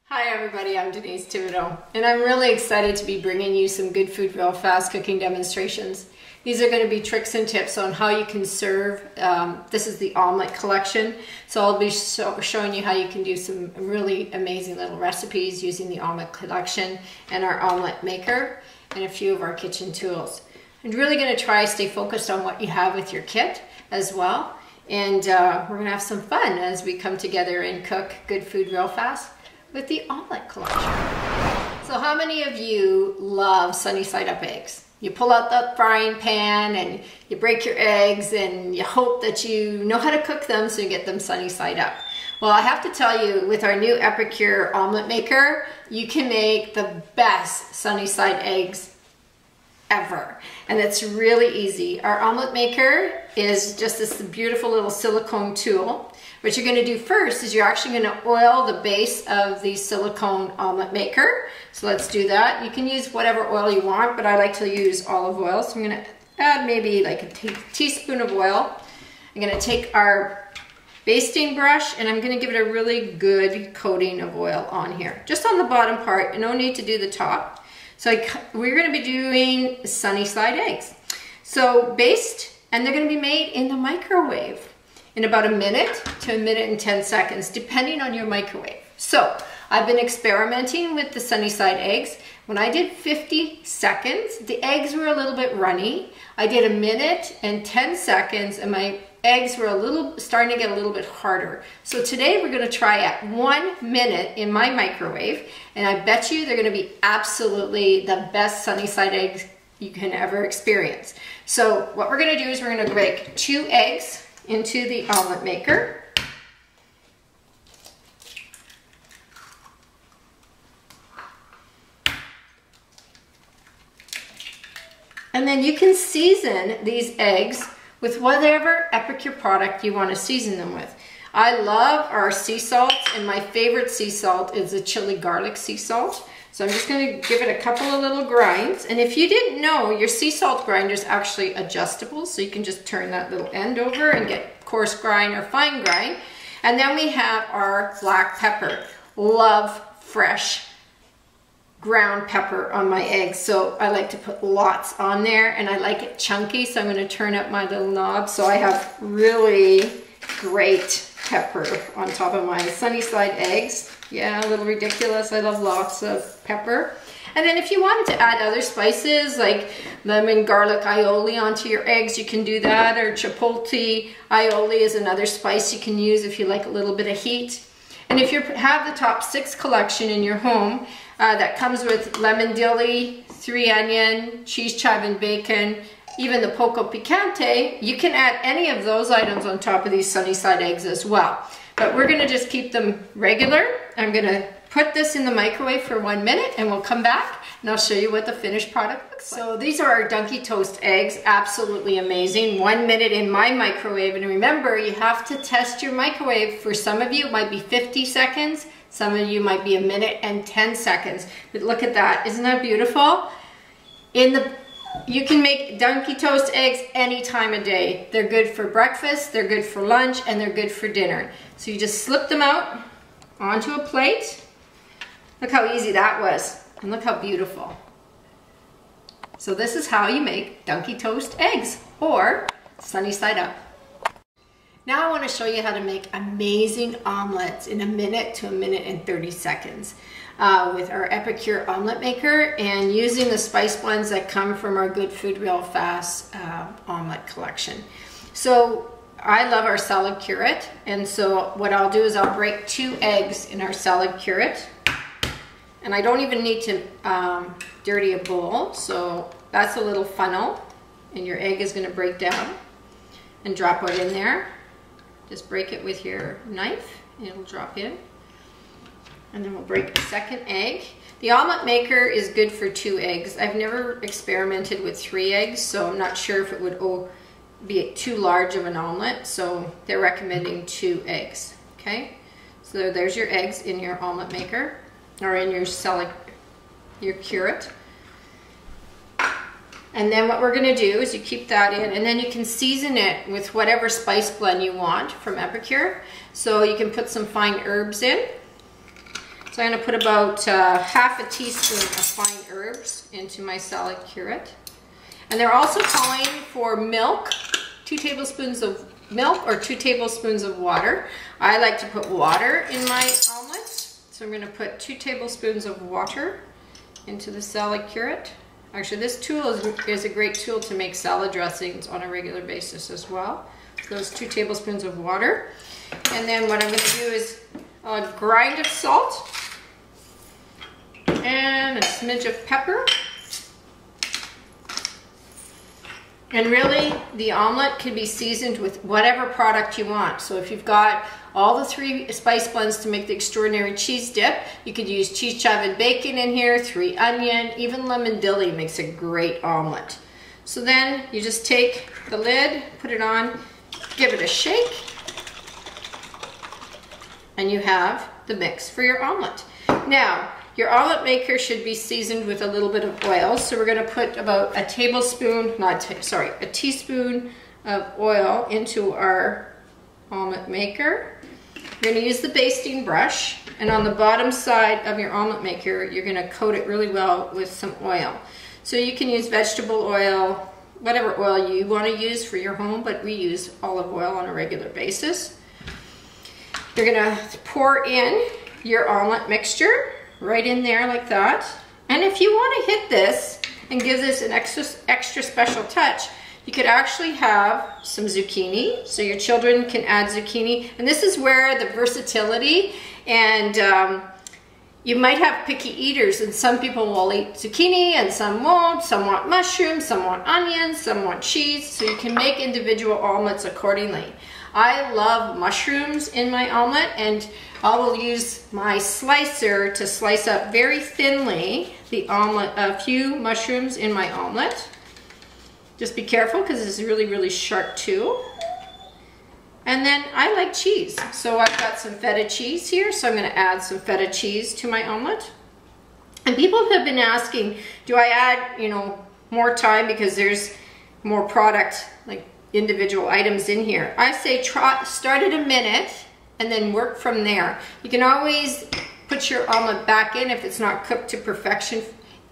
Hi everybody, I'm Denise Thibodeau, and I'm really excited to be bringing you some good food real fast cooking demonstrations. These are going to be tricks and tips on how you can serve. This is the omelet collection, so I'll be showing you how you can do some really amazing little recipes using the omelet collection and our omelet maker and a few of our kitchen tools. I'm really going to try to stay focused on what you have with your kit as well, and we're going to have some fun as we come together and cook good food real fast with the omelet collection. So how many of you love sunny side up eggs? You pull out the frying pan and you break your eggs and you hope that you know how to cook them so you get them sunny side up. Well, I have to tell you, with our new Epicure omelet maker, you can make the best sunny side eggs ever. And it's really easy. Our omelet maker is just this beautiful little silicone tool. What you're going to do first is you're actually going to oil the base of the silicone omelet maker. So let's do that. You can use whatever oil you want, but I like to use olive oil. So I'm going to add maybe like a teaspoon of oil. I'm going to take our basting brush and I'm going to give it a really good coating of oil on here. Just on the bottom part, no need to do the top. So we're going to be doing sunny side eggs. So baste, and they're going to be made in the microwave in about a minute to a minute and 10 seconds, depending on your microwave. So I've been experimenting with the sunny side eggs. When I did 50 seconds, the eggs were a little bit runny. I did a minute and 10 seconds, and my eggs were starting to get a little bit harder. So today we're gonna try at 1 minute in my microwave, and I bet you they're gonna be absolutely the best sunny side eggs you can ever experience. So what we're gonna do is we're gonna break 2 eggs into the omelet maker. And then you can season these eggs with whatever Epicure product you want to season them with. I love our sea salt, and my favorite sea salt is the chili garlic sea salt. So I'm just going to give it a couple of little grinds. And if you didn't know, your sea salt grinder is actually adjustable, so you can just turn that little end over and get coarse grind or fine grind. And then we have our black pepper. Love fresh ground pepper on my eggs, so I like to put lots on there, and I like it chunky, so I'm going to turn up my little knob so I have really great pepper on top of my sunny side eggs. Yeah, a little ridiculous. I love lots of pepper. And then if you wanted to add other spices like lemon garlic aioli onto your eggs, you can do that, or chipotle aioli is another spice you can use if you like a little bit of heat. And if you have the top 6 collection in your home, that comes with lemon dilly, 3 onion, cheese chive and bacon, even the poco picante, you can add any of those items on top of these sunny side eggs as well. But we're gonna just keep them regular. I'm gonna put this in the microwave for 1 minute and we'll come back and I'll show you what the finished product looks like. So these are our Dunky Toast eggs, absolutely amazing. 1 minute in my microwave, and remember, you have to test your microwave. For some of you it might be 50 seconds, some of you might be a minute and 10 seconds. But look at that, isn't that beautiful? You can make Dunky Toast eggs any time of day. They're good for breakfast, they're good for lunch, and they're good for dinner. So you just slip them out onto a plate. Look how easy that was, and look how beautiful. So this is how you make Dunky Toast eggs, or sunny side up. Now I want to show you how to make amazing omelets in a minute to a minute and 30 seconds with our Epicure omelet maker, and using the spice blends that come from our Good Food Real Fast omelet collection. So I love our salad curate, and so what I'll do is I'll break 2 eggs in our salad curate, and I don't even need to dirty a bowl, so that's a little funnel, and your egg is going to break down and drop right in there. Just break it with your knife and it'll drop in. And then we'll break the second egg. The omelet maker is good for 2 eggs. I've never experimented with 3 eggs, so I'm not sure if it would be too large of an omelet, so they're recommending 2 eggs, okay? So there's your eggs in your omelet maker, or in your curate. And then what we're going to do is you keep that in, and then you can season it with whatever spice blend you want from Epicure. So you can put some fine herbs in. So I'm going to put about half a teaspoon of fine herbs into my salad curate. And they're also calling for milk, 2 tablespoons of milk or 2 tablespoons of water. I like to put water in my omelets. So I'm going to put 2 tablespoons of water into the salad curate. Actually, this tool is a great tool to make salad dressings on a regular basis as well. So those 2 tablespoons of water. And then what I'm going to do is a grind of salt and a smidge of pepper. And really, the omelet can be seasoned with whatever product you want. So if you've got all the 3 spice blends to make the extraordinary cheese dip, you could use cheese chive and bacon in here, 3 onion, even lemon dilly makes a great omelet. So then you just take the lid, put it on, give it a shake, and you have the mix for your omelet. Now, your omelet maker should be seasoned with a little bit of oil. So we're going to put about a teaspoon of oil into our omelet maker. You're going to use the basting brush, and on the bottom side of your omelet maker, you're going to coat it really well with some oil. So you can use vegetable oil, whatever oil you want to use for your home, but we use olive oil on a regular basis. You're going to pour in your omelet mixture right in there like that. And if you want to hit this and give this an extra special touch, you could actually have some zucchini, so your children can add zucchini. And this is where the versatility, and you might have picky eaters, and some people will eat zucchini and some won't. Some want mushrooms, some want onions, some want cheese, so you can make individual omelets accordingly. I love mushrooms in my omelet, and I will use my slicer to slice up very thinly the omelet, a few mushrooms in my omelet. Just be careful because it's really, really sharp too. And then I like cheese. So I've got some feta cheese here, so I'm going to add some feta cheese to my omelet. And people have been asking, do I add, more time because there's more product, like individual items in here? I say start at a minute and then work from there. You can always put your omelet back in if it's not cooked to perfection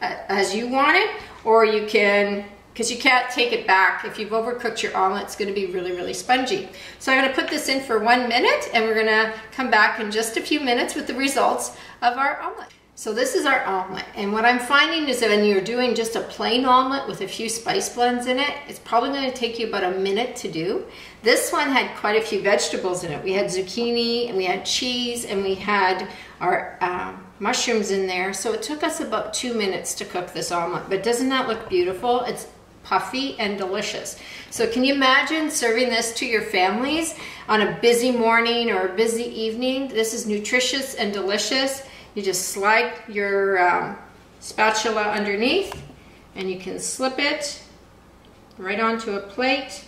as you want it, or you can, because you can't take it back. If you've overcooked your omelet, it's going to be really, really spongy. So I'm going to put this in for 1 minute, and we're going to come back in just a few minutes with the results of our omelet. So this is our omelet, and what I'm finding is that when you're doing just a plain omelet with a few spice blends in it, it's probably going to take you about a minute to do. This one had quite a few vegetables in it. We had zucchini, and we had cheese, and we had our mushrooms in there. So it took us about 2 minutes to cook this omelet. But doesn't that look beautiful? It's puffy and delicious. So can you imagine serving this to your families on a busy morning or a busy evening? This is nutritious and delicious. You just slide your spatula underneath, and you can slip it right onto a plate,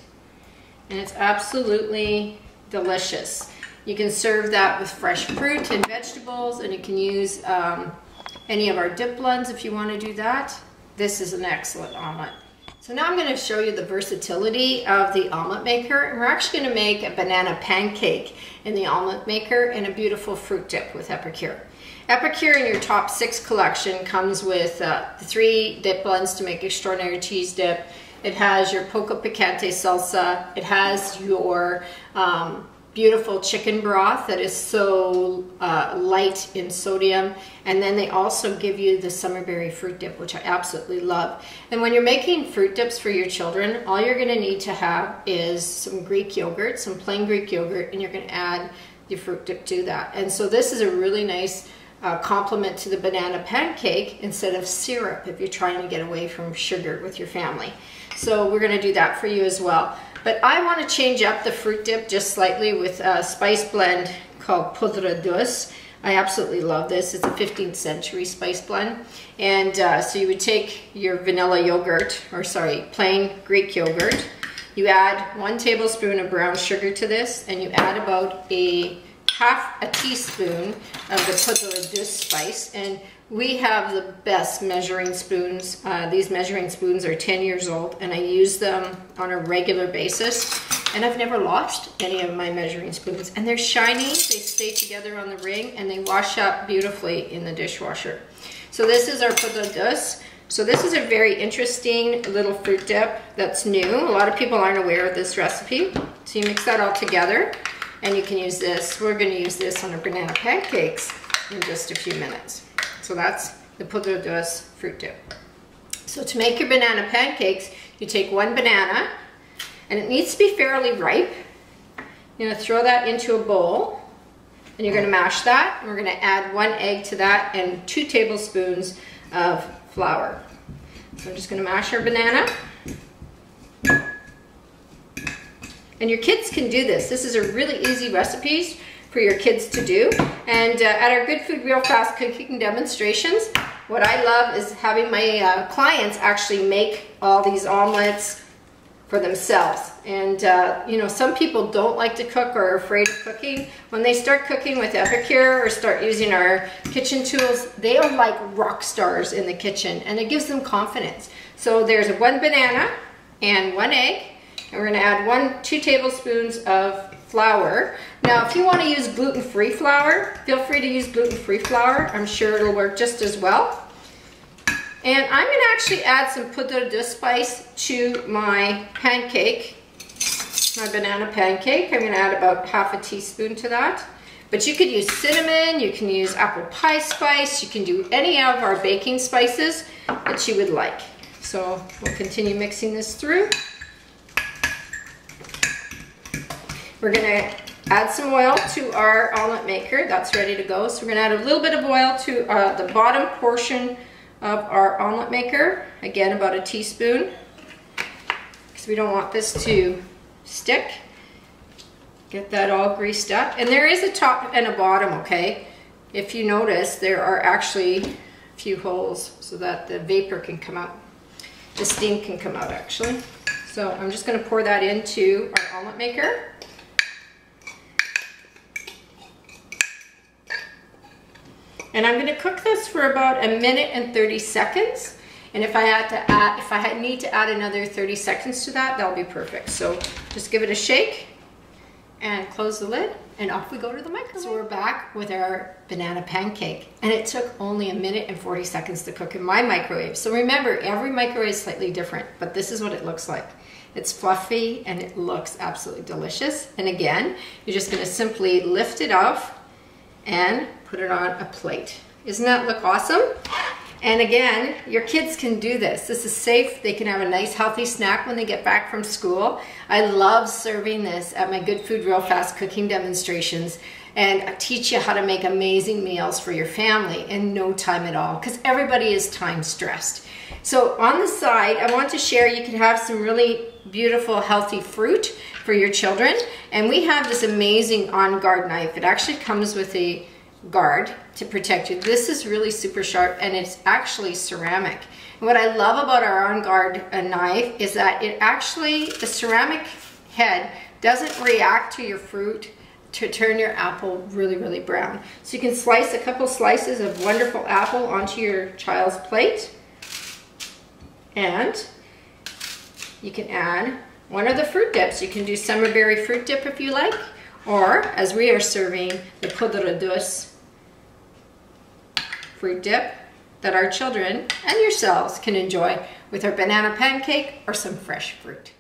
and it's absolutely delicious. You can serve that with fresh fruit and vegetables, and you can use any of our dip blends if you want to do that. This is an excellent omelet. So now I'm going to show you the versatility of the omelet maker, and we're actually going to make a banana pancake in the omelet maker and a beautiful fruit dip with epicure. Epicure in your top 6 collection comes with the 3 dip blends to make extraordinary cheese dip. It has your poco picante salsa. It has your beautiful chicken broth that is so light in sodium. And then they also give you the summerberry fruit dip, which I absolutely love. And when you're making fruit dips for your children, all you're going to need to have is some Greek yogurt, some plain Greek yogurt, and you're going to add your fruit dip to that. And so this is a really nice complement to the banana pancake instead of syrup if you're trying to get away from sugar with your family. So we're going to do that for you as well. But I want to change up the fruit dip just slightly with a spice blend called Poudre Douce. I absolutely love this. It's a 15th century spice blend. And so you would take your vanilla yogurt, or sorry, plain Greek yogurt. You add 1 tablespoon of brown sugar to this, and you add about half a teaspoon of the Poudre Douce spice. And we have the best measuring spoons. These measuring spoons are 10 years old, and I use them on a regular basis. And I've never lost any of my measuring spoons. And they're shiny, they stay together on the ring, and they wash up beautifully in the dishwasher. So this is our poudre douce. So this is a very interesting little fruit dip that's new. A lot of people aren't aware of this recipe. So you mix that all together, and you can use this. We're gonna use this on our banana pancakes in just a few minutes. So that's the poudre douce fruit dip. So to make your banana pancakes, you take one banana, and it needs to be fairly ripe. You're gonna throw that into a bowl, and you're gonna mash that. And we're gonna add 1 egg to that and 2 tablespoons of flour. So I'm just gonna mash our banana. And your kids can do this. This is a really easy recipe for your kids to do. And at our Good Food Real Fast cooking demonstrations, what I love is having my clients actually make all these omelets for themselves. And you know, some people don't like to cook or are afraid of cooking. When they start cooking with Epicure or start using our kitchen tools, they are like rock stars in the kitchen, and it gives them confidence. So there's 1 banana and 1 egg, and we're gonna add 2 tablespoons of flour. Now, if you want to use gluten-free flour, feel free to use gluten-free flour. I'm sure it'll work just as well. And I'm going to actually add some poudre de spice to my pancake, my banana pancake. I'm going to add about ½ a teaspoon to that. But you could use cinnamon, you can use apple pie spice, you can do any of our baking spices that you would like. So we'll continue mixing this through. We're going to add some oil to our omelet maker. That's ready to go. So we're going to add a little bit of oil to the bottom portion of our omelet maker. Again, about a teaspoon, because we don't want this to stick. Get that all greased up. And there is a top and a bottom, okay? If you notice, there are actually a few holes so that the vapor can come out. The steam can come out, actually. So I'm just going to pour that into our omelet maker. And I'm going to cook this for about 1 minute and 30 seconds. And if I need to add another 30 seconds to that, that'll be perfect. So just give it a shake and close the lid, and off we go to the microwave. So we're back with our banana pancake, and it took only 1 minute and 40 seconds to cook in my microwave. So remember, every microwave is slightly different, but this is what it looks like. It's fluffy and it looks absolutely delicious. And again, you're just going to simply lift it off and put it on a plate. Doesn't that look awesome? And again, your kids can do this. This is safe. They can have a nice healthy snack when they get back from school. I love serving this at my Good Food Real Fast cooking demonstrations, and I teach you how to make amazing meals for your family in no time at all, because everybody is time stressed. So on the side, I want to share, you can have some really beautiful healthy fruit for your children. And we have this amazing On Guard knife. It actually comes with a guard to protect you. This is really super sharp, and it's actually ceramic. And what I love about our On Guard knife is that it actually, the ceramic head doesn't react to your fruit to turn your apple really, really brown. So you can slice a couple slices of wonderful apple onto your child's plate, and you can add one of the fruit dips. You can do summerberry fruit dip if you like, or as we are serving, the poudre douce fruit dip that our children and yourselves can enjoy with our banana pancake or some fresh fruit.